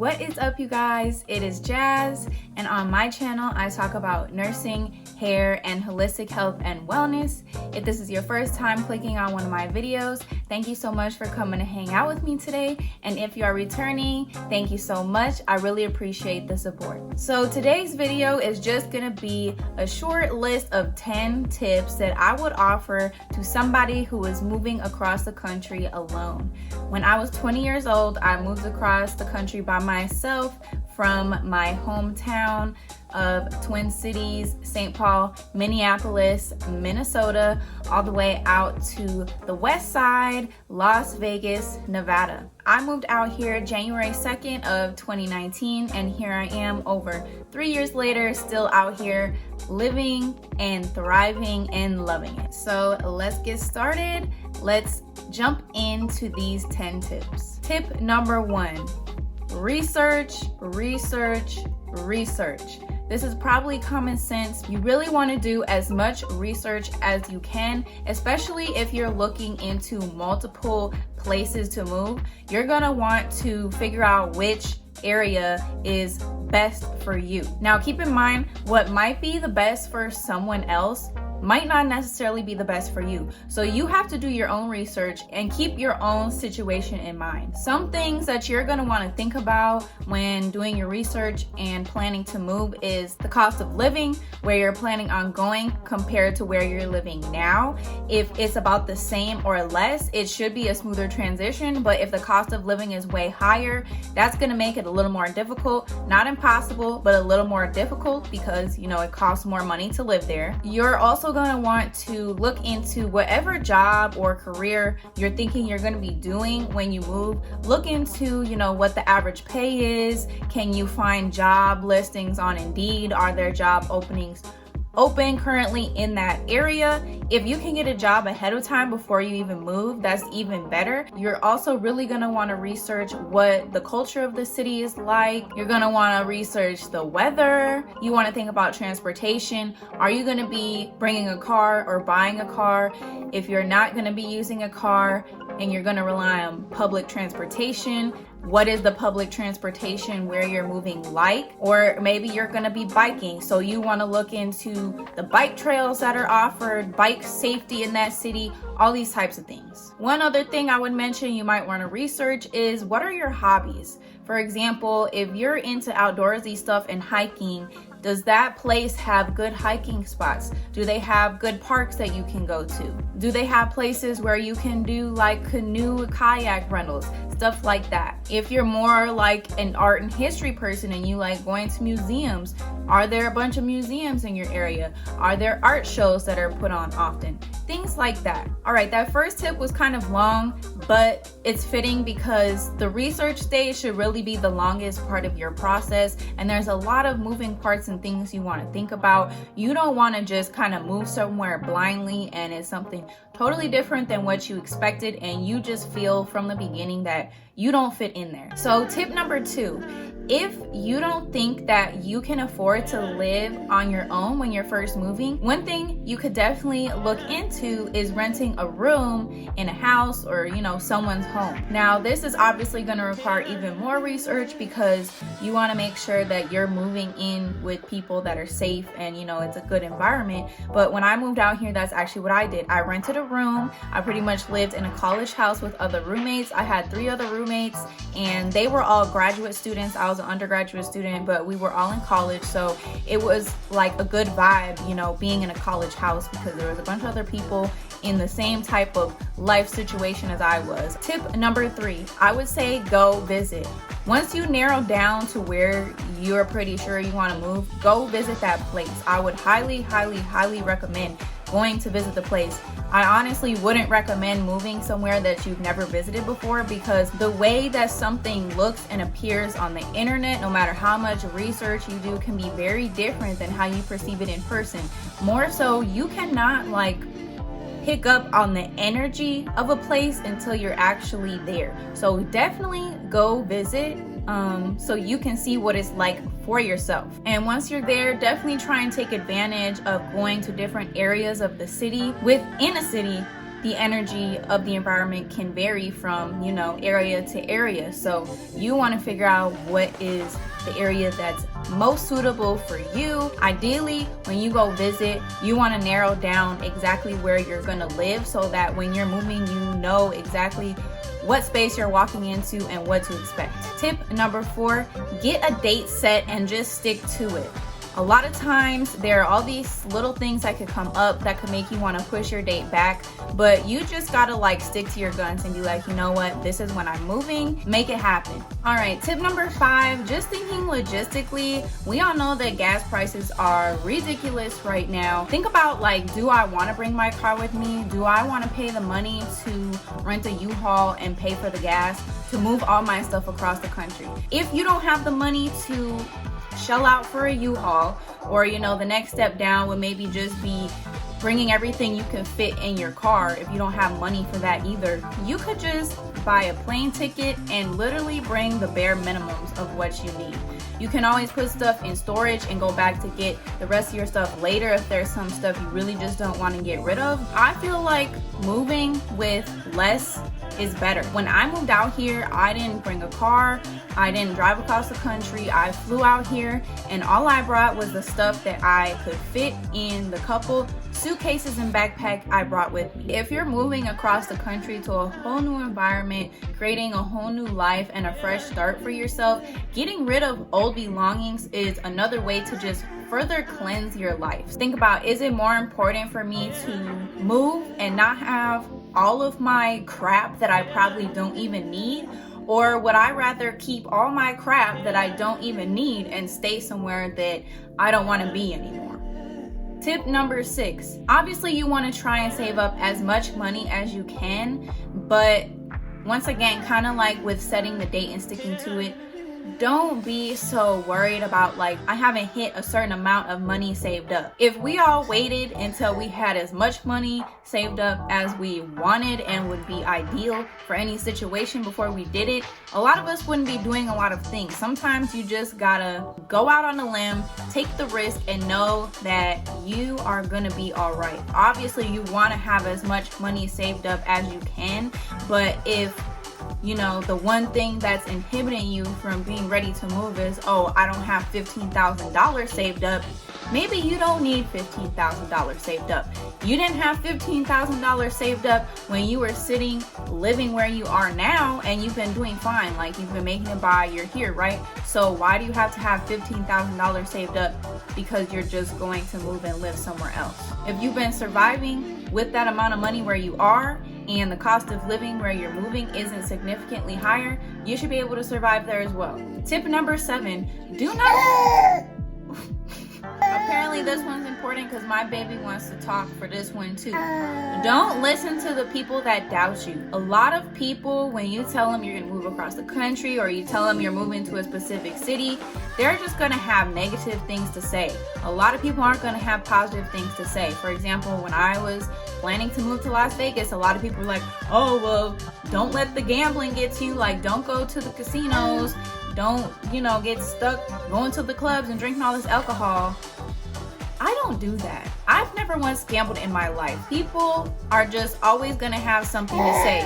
What is up, you guys? It is Jazz, and on my channel I talk about nursing, hair, and holistic health and wellness. If this is your first time clicking on one of my videos, thank you so much for coming to hang out with me today. And if you are returning, thank you so much. I really appreciate the support. So today's video is just gonna be a short list of 10 tips that I would offer to somebody who is moving across the country alone. When I was 20 years old, I moved across the country by myself from my hometown of Twin Cities, St. Paul, Minneapolis, Minnesota, all the way out to the west side, Las Vegas, Nevada. I moved out here January 2nd of 2019, and here I am over 3 years later, still out here living and thriving and loving it. So let's get started. Let's jump into these 10 tips. Tip number 1, research. This is probably common sense. You really want to do as much research as you can, especially if you're looking into multiple places to move. You're gonna want to figure out which area is best for you. Now, keep in mind, what might be the best for someone else might not necessarily be the best for you. So you have to do your own research and keep your own situation in mind. Some things that you're gonna wanna think about when doing your research and planning to move is the cost of living, where you're planning on going compared to where you're living now. If it's about the same or less, it should be a smoother transition. But if the cost of living is way higher, that's gonna make it a little more difficult. Not impossible, but a little more difficult because, it costs more money to live there. You're also going to want to look into whatever job or career you're thinking you're going to be doing when you move. Look into, what the average pay is. Can you find job listings on Indeed? Are there job openings open currently in that area? If you can get a job ahead of time before you even move, that's even better. You're also really going to want to research what the culture of the city is like. You're going to want to research the weather. You want to think about transportation. Are you going to be bringing a car or buying a car? If you're not going to be using a car and you're going to rely on public transportation, what is the public transportation where you're moving like? Or maybe you're going to be biking, so you want to look into the bike trails that are offered, bike safety in that city, all these types of things. One other thing I would mention you might want to research is, what are your hobbies? For example, if you're into outdoorsy stuff and hiking, does that place have good hiking spots? Do they have good parks that you can go to? Do they have places where you can do like canoe, kayak rentals, stuff like that? If you're more like an art and history person and you like going to museums, are there a bunch of museums in your area? Are there art shows that are put on often? Things like that. All right, that first tip was kind of long, but it's fitting because the research stage should really be the longest part of your process, and there's a lot of moving parts and things you want to think about. You don't want to just kind of move somewhere blindly and it's something totally different than what you expected, and you just feel from the beginning that you don't fit in there. So tip number 2, if you don't think that you can afford to live on your own when you're first moving, one thing you could definitely look into is renting a room in a house or, someone's home. Now, this is obviously going to require even more research because you want to make sure that you're moving in with people that are safe and, it's a good environment. But when I moved out here, that's actually what I did. I rented a room. I pretty much lived in a college house with other roommates. I had 3 other roommates and they were all graduate students. I was an undergraduate student, but we were all in college, so it was like a good vibe, being in a college house because there was a bunch of other people in the same type of life situation as I was. Tip number 3, I would say go visit. Once you narrow down to where you're pretty sure you want to move, go visit that place. I would highly recommend going to visit the place. I honestly wouldn't recommend moving somewhere that you've never visited before, because the way that something looks and appears on the internet, no matter how much research you do, can be very different than how you perceive it in person. More so, you cannot pick up on the energy of a place until you're actually there. So definitely go visit so you can see what it's like for yourself. And once you're there, definitely try and take advantage of going to different areas of the city. Within a city, the energy of the environment can vary from, area to area. So you want to figure out what is the area that's most suitable for you. Ideally, when you go visit, you want to narrow down exactly where you're going to live so that when you're moving, you know exactly what space you're walking into and what to expect. Tip number 4, get a date set and just stick to it. A lot of times there are all these little things that could come up that could make you want to push your date back, but you just gotta stick to your guns and be like, you know what, this is when I'm moving, make it happen. All right, tip number 5, just thinking logistically. We all know that gas prices are ridiculous right now. Think about do I want to bring my car with me? Do I want to pay the money to rent a U-Haul and pay for the gas to move all my stuff across the country? If you don't have the money to shell out for a U-Haul, or the next step down would maybe just be bringing everything you can fit in your car. If you don't have money for that either, you could just buy a plane ticket and literally bring the bare minimums of what you need. You can always put stuff in storage and go back to get the rest of your stuff later if there's some stuff you really just don't want to get rid of. I feel like moving with less is better. When I moved out here, I didn't bring a car, I didn't drive across the country, I flew out here and all I brought was the stuff that I could fit in the couple suitcases and backpack I brought with me. If you're moving across the country to a whole new environment, creating a whole new life and a fresh start for yourself, getting rid of old belongings is another way to just further cleanse your life. Think about, is it more important for me to move and not have all of my crap that I probably don't even need? Or would I rather keep all my crap that I don't even need and stay somewhere that I don't want to be anymore? Tip number 6, obviously you want to try and save up as much money as you can, but once again, kind of like with setting the date and sticking to it, don't be so worried about I haven't hit a certain amount of money saved up. If we all waited until we had as much money saved up as we wanted and would be ideal for any situation before we did it, a lot of us wouldn't be doing a lot of things. Sometimes you just gotta go out on a limb, take the risk, and know that you are gonna be all right. Obviously, you want to have as much money saved up as you can, but if the one thing that's inhibiting you from being ready to move is, oh, I don't have $15,000 saved up. Maybe you don't need $15,000 saved up. You didn't have $15,000 saved up when you were living where you are now, and you've been doing fine. You've been making it by, you're here, right? So why do you have to have $15,000 saved up because you're just going to move and live somewhere else? If you've been surviving with that amount of money where you are, and the cost of living where you're moving isn't significantly higher, you should be able to survive there as well. Tip number 7, do not... Apparently this one's important because my baby wants to talk for this one too. Don't listen to the people that doubt you. A lot of people, when you tell them you're going to move across the country or you tell them you're moving to a specific city, they're just going to have negative things to say. A lot of people aren't going to have positive things to say. For example, when I was planning to move to Las Vegas, a lot of people were like, oh, well, don't let the gambling get to you. Don't go to the casinos. Don't, get stuck going to the clubs and drinking all this alcohol. I don't do that. I've never once gambled in my life. People are just always going to have something to say.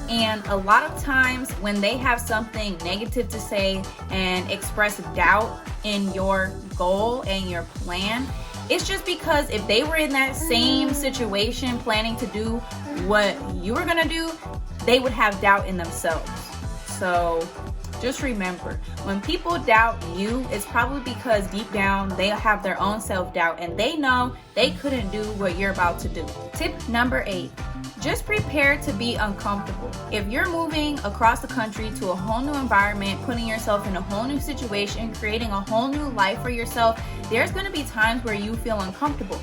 And a lot of times when they have something negative to say and express doubt in your goal and your plan, it's just because if they were in that same situation planning to do what you were going to do, they would have doubt in themselves. So just remember, when people doubt you, it's probably because deep down they have their own self-doubt and they know they couldn't do what you're about to do. Tip number 8, just prepare to be uncomfortable. If you're moving across the country to a whole new environment, putting yourself in a whole new situation, creating a whole new life for yourself, there's going to be times where you feel uncomfortable.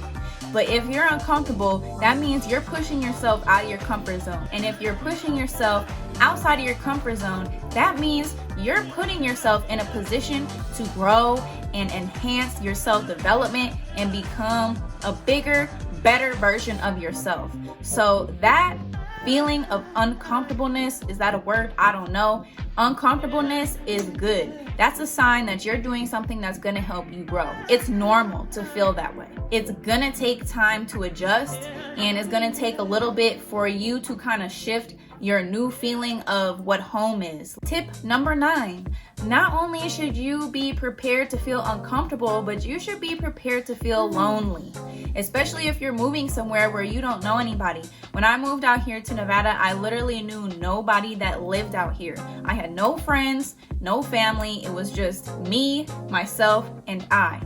But if you're uncomfortable, that means you're pushing yourself out of your comfort zone. And if you're pushing yourself outside of your comfort zone, that means you're putting yourself in a position to grow and enhance your self-development and become a bigger, better version of yourself. So that feeling of uncomfortableness, is that a word? I don't know. Uncomfortableness is good. That's a sign that you're doing something that's gonna help you grow. It's normal to feel that way. It's gonna take time to adjust, and it's gonna take a little bit for you to kind of shift your new feeling of what home is. Tip number 9, not only should you be prepared to feel uncomfortable, but you should be prepared to feel lonely, especially if you're moving somewhere where you don't know anybody. When I moved out here to Nevada, I literally knew nobody that lived out here. I had no friends, no family. It was just me, myself, and I.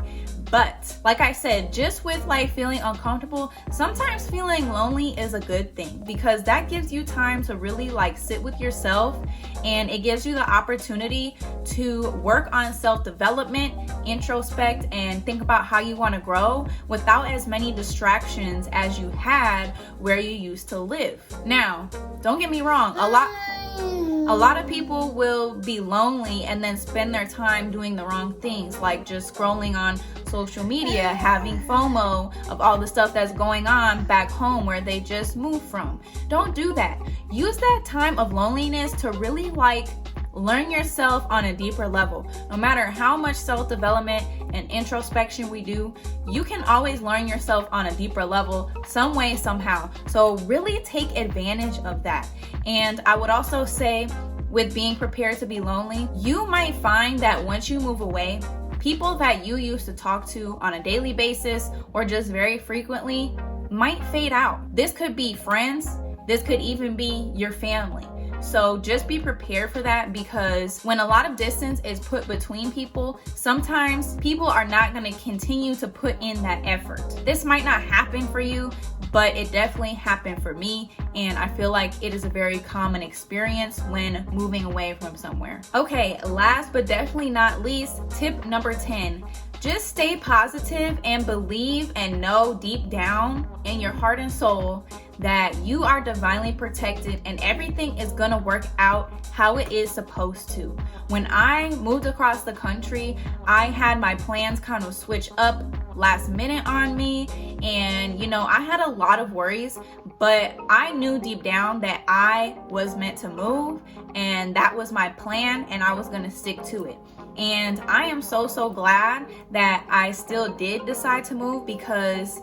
But like I said, just with like feeling uncomfortable, sometimes feeling lonely is a good thing, because that gives you time to really like sit with yourself, and it gives you the opportunity to work on self-development, introspect, and think about how you want to grow without as many distractions as you had where you used to live. Now, don't get me wrong, a lot of people will be lonely and then spend their time doing the wrong things, like just scrolling on social media, having FOMO of all the stuff that's going on back home where they just moved from. Don't do that. Use that time of loneliness to really like learn yourself on a deeper level. No matter how much self-development and introspection we do, you can always learn yourself on a deeper level some way, somehow. So really take advantage of that. And I would also say, with being prepared to be lonely, you might find that once you move away, people that you used to talk to on a daily basis or just very frequently might fade out. This could be friends, this could even be your family. So just be prepared for that, because when a lot of distance is put between people, sometimes people are not going to continue to put in that effort. This might not happen for you, but it definitely happened for me, and I feel like it is a very common experience when moving away from somewhere. Okay, last but definitely not least, tip number 10. Just stay positive and believe and know deep down in your heart and soul that you are divinely protected and everything is gonna work out how it is supposed to. When I moved across the country, I had my plans kind of switch up last minute on me, and I had a lot of worries, but I knew deep down that I was meant to move, and that was my plan, and I was gonna stick to it. And I am so glad that I still did decide to move, because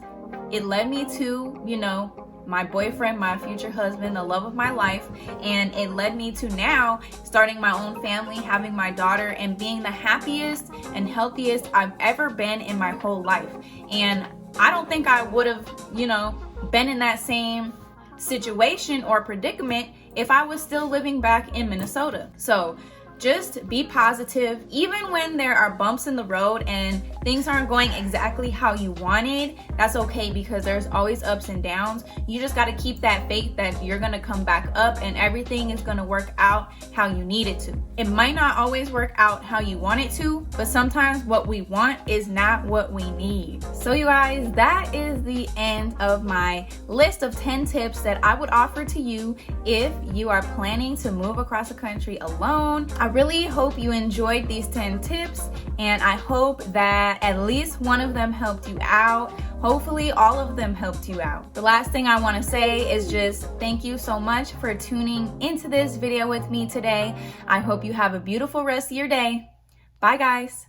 it led me to, my boyfriend, my future husband, the love of my life, and it led me to now starting my own family, having my daughter, and being the happiest and healthiest I've ever been in my whole life. And I don't think I would have, been in that same situation or predicament if I was still living back in Minnesota. So just be positive, even when there are bumps in the road and things aren't going exactly how you wanted. That's okay, because there's always ups and downs. You just got to keep that faith that you're going to come back up and everything is going to work out how you need it to. It might not always work out how you want it to, but sometimes what we want is not what we need. So you guys, that is the end of my list of 10 tips that I would offer to you if you are planning to move across the country alone. I really hope you enjoyed these 10 tips, and I hope that at least one of them helped you out. Hopefully all of them helped you out. The last thing I want to say is just thank you so much for tuning into this video with me today. I hope you have a beautiful rest of your day. Bye guys.